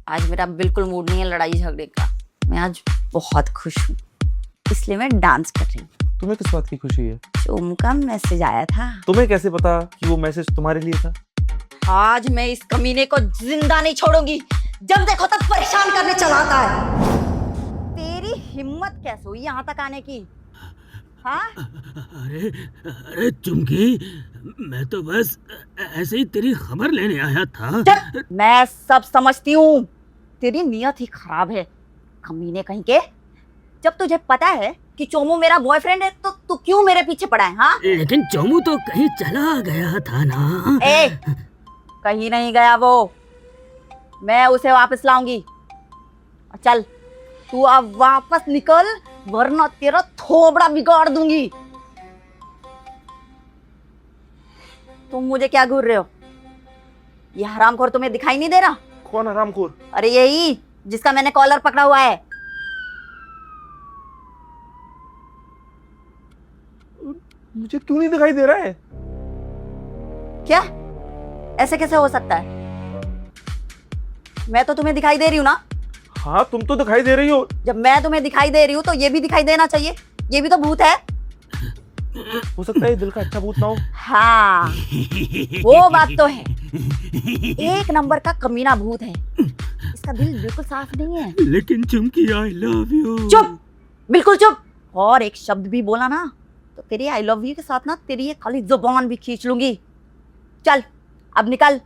आज मेरा बिल्कुल मूड नहीं है लड़ाई झगड़े का। मैं आज बहुत खुश हूँ, इसलिए मैं डांस कर रही हूँ। तुम्हें किस बात की खुशी है? चोमू का मैसेज आया था। तुम्हें कैसे पता कि वो मैसेज तुम्हारे लिए था? आज मैं इस कमीने को जिंदा नहीं छोड़ूंगी। जब देखो तब परेशान करने चला आता है। तेरी हिम्मत कैसे हुई यहाँ तक आने की? हाँ? अरे अरे चुमकी, मैं तो बस ऐसे ही तेरी खबर लेने आया था। मैं सब समझती हूँ, तेरी नियत ही खराब है कमीने कहीं के। जब तुझे पता है कि चोमू मेरा बॉयफ्रेंड है तो तू क्यों मेरे पीछे पड़ा है? हाँ? लेकिन चोमू तो कहीं चला गया था ना। कहीं नहीं गया वो, मैं उसे वापस लाऊंगी। चल तू अब वापस निकल, वरना तेरा थोबड़ा बिगाड़ दूंगी। तुम मुझे क्या घूर रहे हो? ये हरामखोर तुम्हें दिखाई नहीं दे रहा? कौन हरामखोर? अरे यही जिसका मैंने कॉलर पकड़ा हुआ है। मुझे क्यों नहीं दिखाई दे रहा है? क्या? ऐसे कैसे हो सकता है? मैं तो तुम्हें दिखाई दे रही हूँ ना। हाँ, तुम तो दिखाई दे रही हो। जब मैं तुम्हें दिखाई दे रही हूँ तो ये भी दिखाई देना चाहिए। ये भी तो भूत है। हो सकता है ये दिल का अच्छा भूत ना हो। हाँ, वो बात तो है। एक नंबर का कमीना भूत है। इसका दिल बिल्कुल साफ नहीं है। लेकिन चुमकी, आई लव यू। चुप, बिल्कुल चुप। और एक शब्द भी बोला ना तो तेरी आई लव यू के साथ ना तेरी ये खाली जुबान भी खींच लूंगी। चल अब निकल,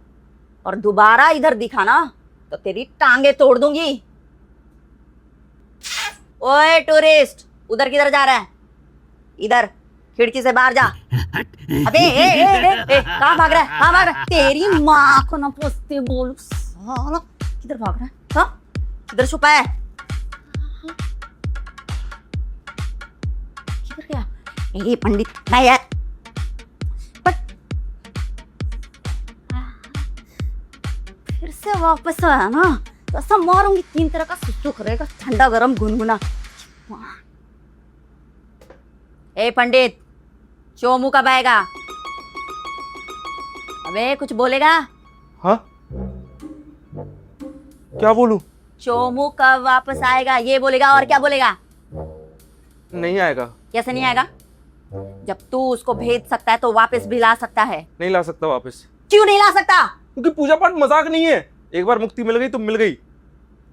और दोबारा इधर दिखा ना तो तेरी टांगे तोड़ दूंगी। ओए टूरिस्ट, उधर किधर जा रहा है? इधर खिड़की से बाहर जा। अबे कहाँ भाग रहा है? कहाँ भाग रहा है? तेरी माँ को ना पूछते बोलू साला। किधर भाग रहा है? हाँ, किधर छुपा है? किधर गया? ए पंडित, नहीं यार। फिर से वापस आया ना तो ऐसा मारूंगी 3 तरह का सुसु करेगा, ठंडा गरम गुनगुना। ए पंडित, चोमू कब आएगा? अबे कुछ बोलेगा? हाँ, क्या बोलूं? चोमू कब वापस आएगा ये बोलेगा, और क्या बोलेगा? नहीं आएगा। कैसे नहीं आएगा? जब तू उसको भेज सकता है तो वापस भी ला सकता है। नहीं ला सकता वापस। क्यों नहीं ला सकता? क्योंकि पूजा पाठ मजाक नहीं है। एक बार मुक्ति मिल गई तो मिल गई,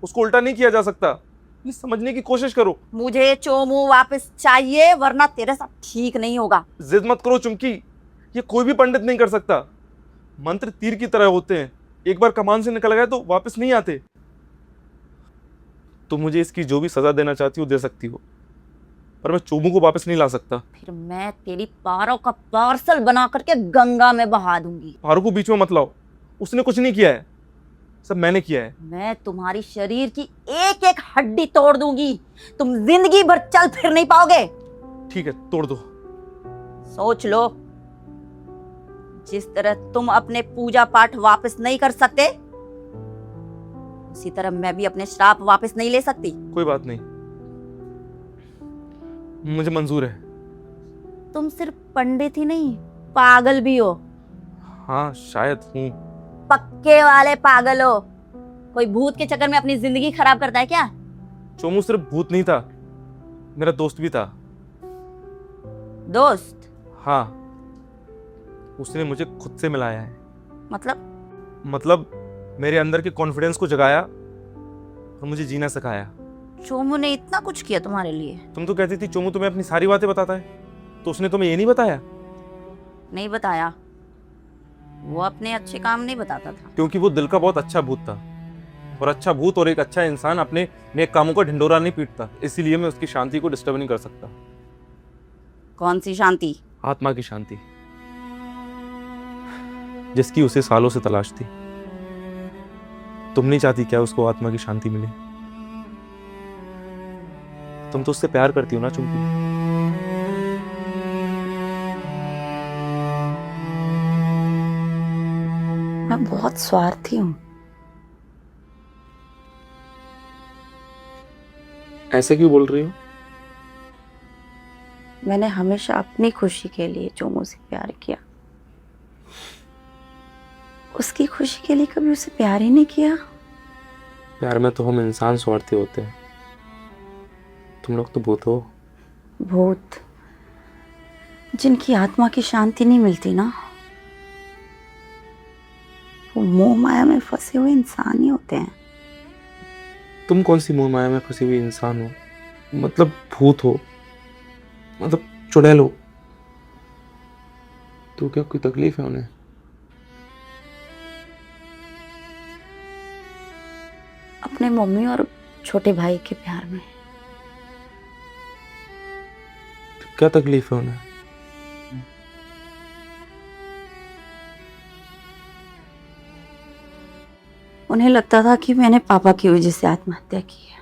उसको उल्टा नहीं किया जा सकता। प्लीज समझने की कोशिश करो। मुझे चोमू वापस चाहिए, वरना तेरे साथ ठीक नहीं होगा। जिद मत करो चुमकी, ये कोई भी पंडित नहीं कर सकता। मंत्र तीर की तरह होते हैं, एक बार कमान से निकल गए तो वापस नहीं आते। तुम मुझे इसकी जो भी सजा देना चाहती हो दे सकती हो, पर मैं चोमू को वापस नहीं ला सकता। फिर मैं तेरी पारों का पार्सल बना करके गंगा में बहा दूंगी। पारू को बीच में मत लाओ, उसने कुछ नहीं किया है, सब मैंने किया है। मैं तुम्हारी शरीर की एक एक हड्डी तोड़ दूंगी, तुम जिंदगी भर चल फिर नहीं पाओगे। ठीक है, तोड़ दो। सोच लो, जिस तरह तुम अपने पूजा पाठ वापस नहीं कर सकते, उसी तरह मैं भी अपने श्राप वापस नहीं ले सकती। कोई बात नहीं, मुझे मंजूर है। तुम सिर्फ पंडित ही नहीं, पागल भी हो। हाँ शायद हूँ। पक्के वाले पागल हो। कोई भूत के चक्कर में अपनी जिंदगी खराब करता है क्या? चोमू सिर्फ भूत नहीं था, मेरा दोस्त भी था। दोस्त? हाँ, उसने मुझे खुद से मिलाया है। मतलब मेरे अंदर के कॉन्फिडेंस को जगाया और मुझे जीना सिखाया। चोमू ने इतना कुछ किया तुम्हारे लिए? तुम तो कहती थी चोमू तुम्हें अपनी सारी बातें बताता है, तो उसने तुम्हें ये नहीं बताया? नहीं बताया, वो अपने अच्छे काम नहीं बताता था। क्योंकि वो दिल का बहुत अच्छा भूत था, और अच्छा भूत और एक अच्छा इंसान अपने नेक कामों का ढिंडोरा नहीं पीटता। इसीलिए मैं उसकी शांति को डिस्टर्ब नहीं कर सकता। कौन सी शांति? आत्मा की शांति, जिसकी उसे सालों से तलाश थी। तुम नहीं चाहती क्या उसको आत्मा की शांति मिले? तुम तो उससे प्यार करती हो ना चुमकी? मैं बहुत स्वार्थी हूँ। ऐसे क्यों बोल रही हो? मैंने हमेशा अपनी खुशी के लिए चोमू से प्यार किया, उसकी खुशी के लिए कभी उसे प्यार ही नहीं किया। प्यार में तो हम इंसान स्वार्थी होते हैं, तुम लोग तो भूत हो। भूत जिनकी आत्मा की शांति नहीं मिलती ना, वो मोह माया में फंसे हुए इंसान ही होते हैं। तुम कौन सी मोह माया में फंसी हुई इंसान हो? मतलब भूत हो, मतलब चुड़ैल हो। तो क्या कोई तकलीफ है उन्हें? अपने मम्मी और छोटे भाई के प्यार में। तो क्या तकलीफ है उन्हें? उन्हें लगता था कि मैंने पापा की वजह से आत्महत्या की है।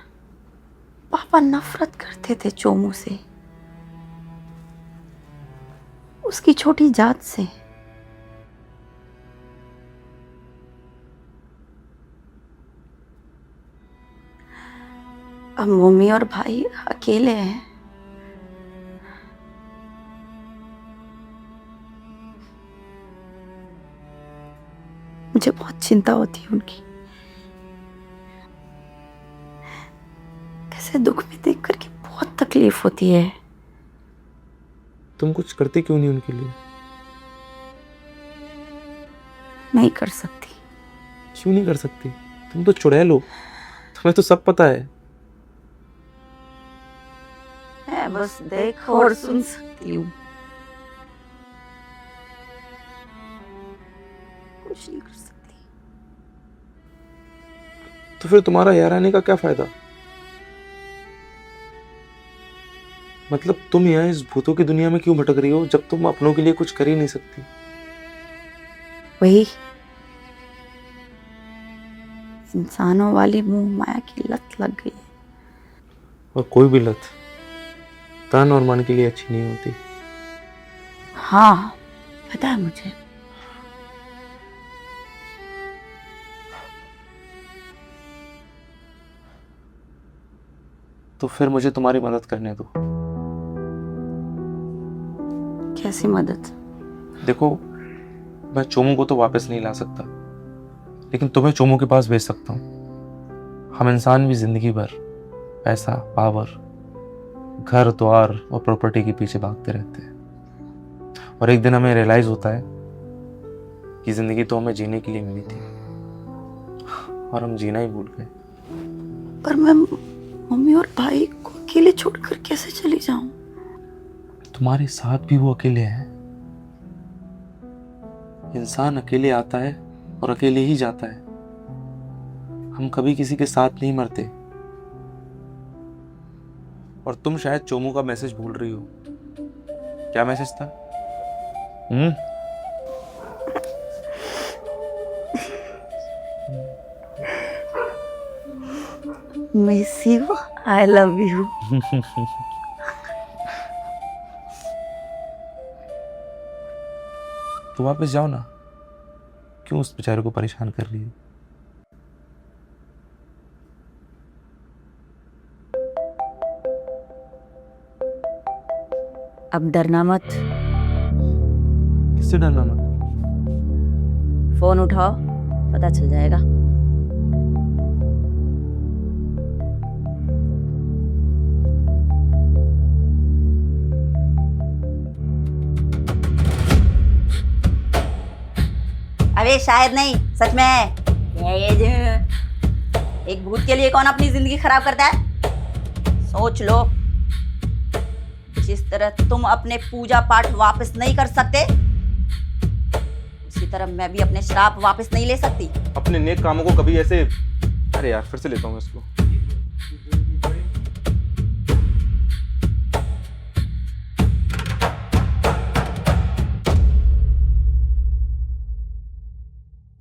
पापा नफरत करते थे चोमू से, उसकी छोटी जात से। अब मम्मी और भाई अकेले हैं। मुझे बहुत चिंता होती है उनकी। कैसे दुख में देख करके बहुत तकलीफ होती है। तुम कुछ करते क्यों नहीं उनके लिए? नहीं कर सकती। क्यों नहीं कर सकती? तुम तो चुड़ैल हो, तुम्हें तो सब पता है। मैं बस देख और सुन सकती हूँ, कुछ नहीं कर सकती। तो फिर तुम्हारा यहाँ रहने का क्या फायदा? मतलब तुम यहाँ इस भूतों की दुनिया में क्यों भटक रही हो जब तुम अपनों के लिए कुछ कर ही नहीं सकती? वही इंसानों वाली मोह माया की लत लग गई है। और कोई भी लत तन और मन के लिए अच्छी नहीं होती। हाँ पता है मुझे। तो फिर मुझे तुम्हारी मदद करने दो। कैसी मदद? देखो, मैं चोमू को तो वापस नहीं ला सकता, लेकिन तुम्हें चोमू के पास भेज सकता हूँ। हम इंसान भी जिंदगी भर पैसा, पावर, घर द्वार और प्रॉपर्टी के पीछे भागते रहते हैं, और एक दिन हमें रियलाइज होता है कि जिंदगी तो हमें जीने के लिए मिली थी और हम जीना ही भूल गए। पर मैं मम्मी और भाई को अकेले छोड़कर कैसे चली जाऊं? तुम्हारे साथ भी वो अकेले हैं। इंसान अकेले आता है और अकेले ही जाता है। हम कभी किसी के साथ नहीं मरते। और तुम शायद चोमू का मैसेज भूल रही हो। क्या मैसेज था? Miss you, I love you. तो वापस जाओ ना, क्यों उस बेचारे को परेशान कर रही है? अब डरना मत। किससे डरना मत? फोन उठाओ, पता चल जाएगा। अबे शायद नहीं, सच में है। एक भूत के लिए कौन अपनी जिंदगी खराब करता है? सोच लो, जिस तरह तुम अपने पूजा पाठ वापस नहीं कर सकते, उसी तरह मैं भी अपने श्राप वापस नहीं ले सकती। अपने नेक कामों को कभी ऐसे... अरे यार, फिर से लेता हूँ इसको।